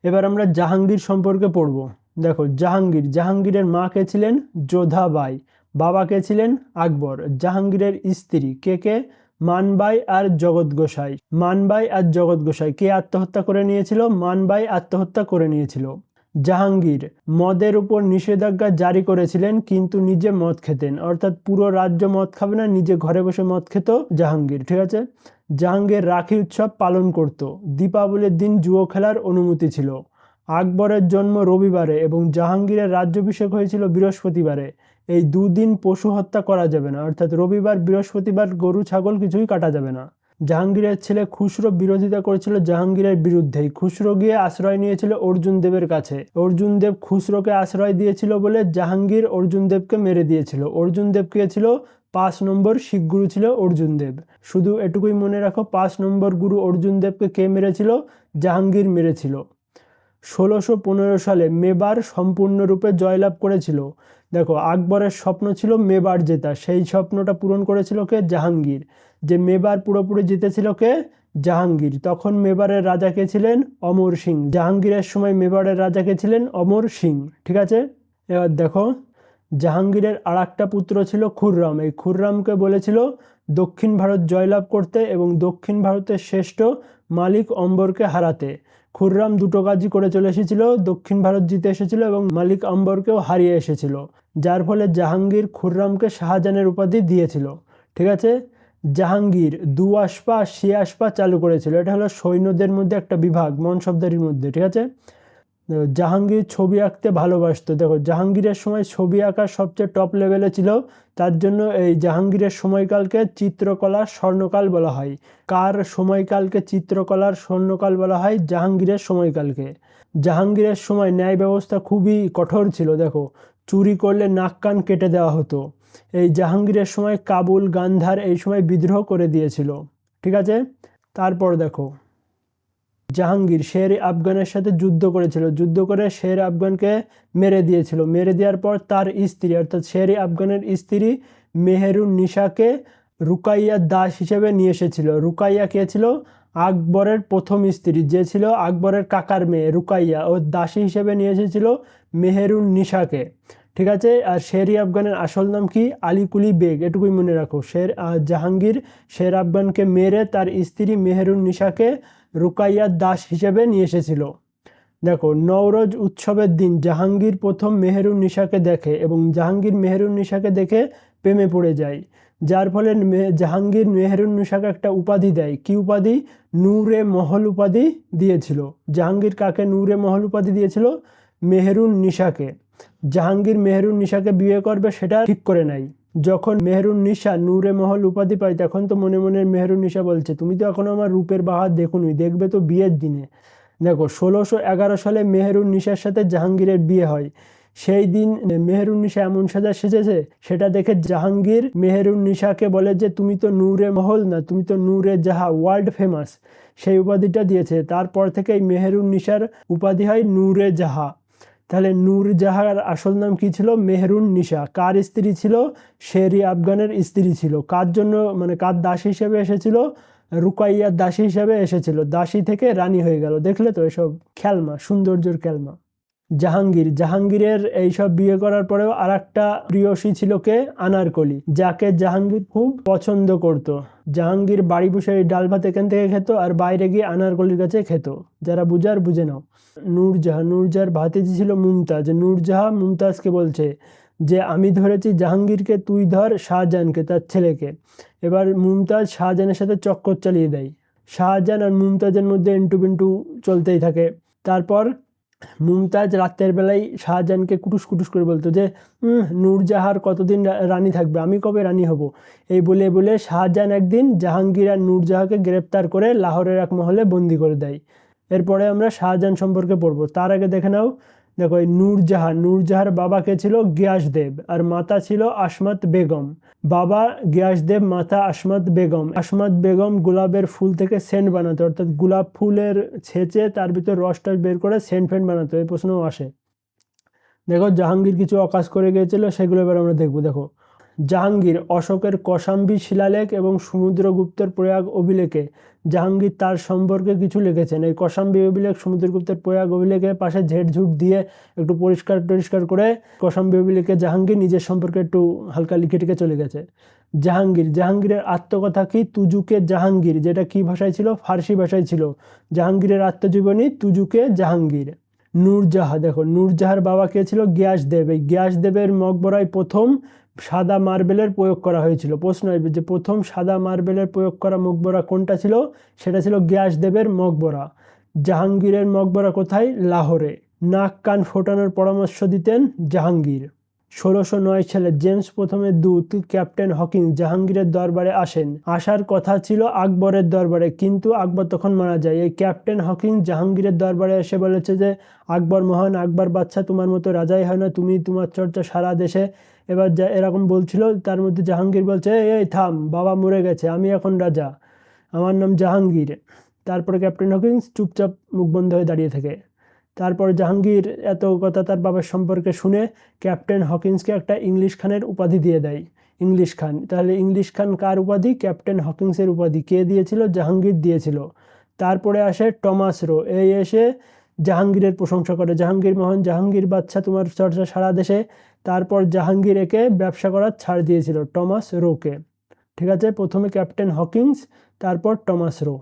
এবার আমরা জাহাঙ্গীর সম্পর্কে পড়ব। দেখো, জাহাঙ্গীরের মা কে ছিলেন যোধাবাই, বাবা কে ছিলেন আকবর। জাহাঙ্গীরের স্ত্রী কে কে? মানবাই আর জগৎ গোসাই। মানবাই আর জগৎ গোসাই কে আত্মহত্যা করে নিয়েছিল? মানবাই আত্মহত্যা করে নিয়েছিল। জাহাঙ্গীর মদের উপর নিষেধাজ্ঞা জারি করেছিলেন, কিন্তু নিজে মদ খেতেন, অর্থাৎ পুরো রাজ্য মদ খাবে না, নিজে ঘরে বসে মদ খেত জাহাঙ্গীর। ঠিক আছে। জাহাঙ্গীর রাখি উৎসব পালন করত। দীপাবলির দিন জুয়ো খেলার অনুমতি ছিল। আকবরের জন্ম রবিবারে এবং জাহাঙ্গীরের রাজ্যাভিষেক হয়েছিল বৃহস্পতিবারে। এই দুদিন পশু হত্যা করা যাবে না, অর্থাৎ রবিবার বৃহস্পতিবার গরু ছাগল কিছুই কাটা যাবে না। জাহাঙ্গীরের ছেলে খুসরো বিরোধিতা করেছিল জাহাঙ্গীরের বিরুদ্ধেই। খুসরো গিয়ে আশ্রয় নিয়েছিল অর্জুন দেবের কাছে। অর্জুন দেব খুসরোকে আশ্রয় দিয়েছিল বলে জাহাঙ্গীর অর্জুন দেবকে মেরে দিয়েছিল। অর্জুন দেব কে ছিল? 5 নম্বর শিখ গুরু ছিল অর্জুন দেব। শুধু এটুকুই মনে রাখো, 5 নম্বর গুরু অর্জুন দেবকে কে মেরেছিল? জাহাঙ্গীর মেরেছিল। 1615 সালে মেবার সম্পূর্ণরূপে জয়লাভ করেছিল। দেখো, আকবরের স্বপ্ন ছিল মেবার জেতা, সেই স্বপ্নটা পূরণ করেছিল কে? জাহাঙ্গীর। যে মেবার পুরোপুরি জিতেছিল কে? জাহাঙ্গীর। তখন মেবারের রাজা কে ছিলেন? অমর সিং। জাহাঙ্গীরের সময় মেবারের রাজা কে ছিলেন? অমর সিং। ঠিক আছে। এবার দেখো, জাহাঙ্গীরের আর একটা পুত্র ছিল খুররাম। এই খুররামকে বলেছিল দক্ষিণ ভারত জয়লাভ করতে এবং দক্ষিণ ভারতের শ্রেষ্ঠ মালিক অম্বরকে হারাতে। খুররাম দুটো কাজই করে চলে এসেছিল, দক্ষিণ ভারত জিতে এসেছিল এবং মালিক অম্বরকেও হারিয়ে এসেছিল, যার ফলে জাহাঙ্গীর খুররামকে শাহজাহানের উপাধি দিয়েছিল। ঠিক আছে। জাহাঙ্গীর দুআসপা শিয়াসপা চালু করেছিল। এটা হলো সৈন্যদের মধ্যে একটা বিভাগ, মনসবদারির মধ্যে। ঠিক আছে। জাহাঙ্গীর ছবি আঁকতে ভালোবাসতো। দেখো, জাহাঙ্গীরের সময় ছবি আঁকা সবচেয়ে টপ লেভেলে ছিল, তার জন্য এই জাহাঙ্গীরের সময়কালকে চিত্রকলার স্বর্ণকাল বলা হয়। কার সময়কালকে চিত্রকলার স্বর্ণকাল বলা হয়? জাহাঙ্গীরের সময়কালকে। জাহাঙ্গীরের সময় ন্যায় ব্যবস্থা খুবই কঠোর ছিল। দেখো, চুরি করলে নাক কান কেটে দেওয়া হতো। এই জাহাঙ্গীরের সময় কাবুল, গান্ধার এই সময় বিদ্রোহ করে দিয়েছিল। ঠিক আছে। তারপর দেখো, জাহাঙ্গীর শের আফগানের সাথে যুদ্ধ করেছিল। যুদ্ধ করে শের আফগানকে মেরে দিয়েছিল। মেরে দেওয়ার পর তার স্ত্রী, অর্থাৎ শের আফগানের স্ত্রী মেহেরুন নিশাকে রুকাইয়া দাস হিসেবে নিয়ে এসেছিল। রুকাইয়া কে ছিল? আকবরের প্রথম স্ত্রী, যে ছিল আকবরের কাকার মেয়ে রুকাইয়া, ও দাসী হিসেবে নিয়ে এসেছিল মেহেরুন নিশাকে। ঠিক আছে। আর শের আফগানের আসল নাম কি? আলীকুলি বেগ। এটুকুই মনে রাখো। জাহাঙ্গীর শের আফগানকে মেরে তার স্ত্রী মেহেরুন নিশাকে রুকাইয়া দাস হিসেবে নিয়ে এসেছিল। দেখো, নওরোজ উৎসবের দিন জাহাঙ্গীর প্রথম মেহেরুন নিশাকে দেখে এবং জাহাঙ্গীর মেহেরুন নিশাকে দেখে প্রেমে পড়ে যায়, যার ফলে জাহাঙ্গীর মেহেরুন নিশাকে একটা উপাধি দেয়। কি উপাধি? নূরে মহল উপাধি দিয়েছিল। জাহাঙ্গীর কাকে নূরে মহল উপাধি দিয়েছিল? মেহেরুন নিশাকে। জাহাঙ্গীর মেহেরুন নিশাকে বিয়ে করবে সেটা ঠিক করে নেয়। যখন মেহেরুন নিশা নূরে মহল উপাধি পায়, তখন তো মনে মনে মেহেরুন নিশা বলছে, তুমি তো এখনো আমার রূপের বাহার দেখুনি, দেখবে তো বিয়ের দিনে। দেখো, 1611 সালে মেহেরুন নিশার সাথে জাহাঙ্গীরের বিয়ে হয়। সেই দিন মেহেরুন নিশা এমন সাজা সেজেছে, সেটা দেখে জাহাঙ্গীর মেহেরুন নিশাকে বলে যে তুমি তো নূরে মহল না, তুমি তো নূরে জাহা, ওয়ার্ল্ড ফেমাস। সেই উপাধিটা দিয়েছে। তারপর থেকে এই মেহেরুন নিশার উপাধি হয় নূরে জাহা। তাহলে নূর জাহার আসল নাম কি ছিল? মেহেরুন নিশা। কার স্ত্রী ছিল? শেরি আফগানের স্ত্রী ছিল। কার জন্য, মানে কার দাসী হিসেবে এসেছিল? রুকাইয়ার দাসী হিসেবে এসেছিল। দাসী থেকে রানী হয়ে গেল। দেখলে তো এসব খেলমা, সৌন্দর্যের খেলমা। জাহাঙ্গীরের এইসব বিয়ে করার পরেও আর একটা প্রিয়সী ছিল কে? আনারকলি, যাকে জাহাঙ্গীর খুব পছন্দ করত। জাহাঙ্গীর বাড়ি বসে ডাল ভাত এখান থেকে খেত আর বাইরে গিয়ে আনারকলির কাছে খেত। যারা বুঝার বুঝে নাও। নূরজাহার ভাতিজি ছিল মুমতাজ। নূরজাহান মুমতাজকে বলছে যে আমি ধরেছি জাহাঙ্গীরকে, তুই ধর শাহজাহানকে, তার ছেলেকে। এবার মুমতাজ শাহজাহানের সাথে চক্কর চালিয়ে দেয়। শাহজাহান আর মুমতাজের মধ্যে এন্টু পিন্টু চলতেই থাকে। তারপর মুমতাজ রাতের বেলায় শাহজাহানকে কুটুস কুটুস করে বলতো যে নূরজাহার কতদিন রানী থাকবে, আমি কবে রানী হব। এই বলে বলে শাহজাহান একদিন জাহাঙ্গীর আর নূরজাহাকে গ্রেপ্তার করে লাহোরের এক মহলে বন্দি করে দেয়। এরপরে আমরা শাহজাহান সম্পর্কে পড়বো। তার আগে দেখে নাও। দেখো, এই নূরজাহার বাবাকে ছিল গিয়াসদেব আর মাতা ছিল আসমত বেগম। বাবা গিয়াসদেব, মাতা আসমত বেগম। আসমত বেগম গোলাপের ফুল থেকে সেন্ট বানাতো, অর্থাৎ গোলাপ ফুলের ছেঁচে তার ভিতর রসটা বের করে সেন্ট ফেন্ট বানাতো। এই প্রশ্নও আসে। দেখো, জাহাঙ্গীর কিছু অকাজ করে গিয়েছিল, সেগুলো এবার আমরা দেখবো। দেখো, জাহাঙ্গীর অশোকের কৌশাম্বী শিলালেখ এবং সমুদ্রগুপ্তের প্রয়াগ অভিলেখে জাহাঙ্গীর তার সম্পর্কে কিছু লিখেছেন। এই কৌশাম্বী অভিলেখ, সমুদ্রগুপ্তের প্রয়াগ অভিলেখে পাশে ঝেড়ঝুট দিয়ে একটু পরিষ্কার করে কৌশাম্বী অভিলেখে জাহাঙ্গীর নিজের সম্পর্কে একটু হালকা লিখে টিকে চলে গেছে। জাহাঙ্গীরের আত্মকথা কি? তুজুকে জাহাঙ্গীর, যেটা কি ভাষায় ছিল? ফার্সি ভাষায় ছিল। জাহাঙ্গীরের আত্মজীবনী তুজুকে জাহাঙ্গীর। নূরজাহা, দেখো নূরজাহার বাবা কে ছিল? গিয়াসদেব। এই গিয়াসদেবের মকবরায় প্রথম সাদা মার্বেলের প্রয়োগ করা হয়েছিল। প্রশ্ন আসবে যে প্রথম সাদা মার্বেলের প্রয়োগ করা মকবরা কোনটা ছিল? সেটা ছিল গিয়াসদেবের মকবরা। জাহাঙ্গীরের মকবরা কোথায়? লাহোরে। নাক কান ফোটানোর পরামর্শ দিতেন জাহাঙ্গীর। 1609 সালে জেমস প্রথমের দূত ক্যাপ্টেন হকিন্স জাহাঙ্গীরের দরবারে আসেন। আসার কথা ছিল আকবরের দরবারে, কিন্তু আকবর তখন মারা যায়। এই ক্যাপ্টেন হকিন্স জাহাঙ্গীরের দরবারে এসে বলেছে যে আকবর মহান, আকবর বাদশাহ, তোমার মতো রাজাই হয় না, তুমি তোমার চর্চা সারা দেশে। এবার যা এরকম বলছিল, তার মধ্যে জাহাঙ্গীর বলছে এই থাম, বাবা মরে গেছে, আমি এখন রাজা, আমার নাম জাহাঙ্গীর। তারপরে ক্যাপ্টেন হকিন্স চুপচাপ মুখ বন্ধ হয়ে দাঁড়িয়ে থাকে। তারপর জাহাঙ্গীর এত কথা তার বাবার সম্পর্কে শুনে ক্যাপ্টেন হকিন্সকে একটা ইংলিশ খানের উপাধি দিয়ে দেয়, ইংলিশ খান। তাহলে ইংলিশ খান কার উপাধি? ক্যাপ্টেন হকিন্সের উপাধি। কে দিয়েছিল? জাহাঙ্গীর দিয়েছিল। তারপরে আসে টমাস রো। এই এসে জাহাঙ্গীরের প্রশংসা করে, জাহাঙ্গীর মহান, জাহাঙ্গীর বাদশাহ, তোমার চর্চা সারা দেশে। তারপর জাহাঙ্গীর একে ব্যবসা করার ছাড় দিয়েছিল, টমাস রোকে। ঠিক আছে, প্রথমে ক্যাপ্টেন হকিন্স, তারপর টমাস রো।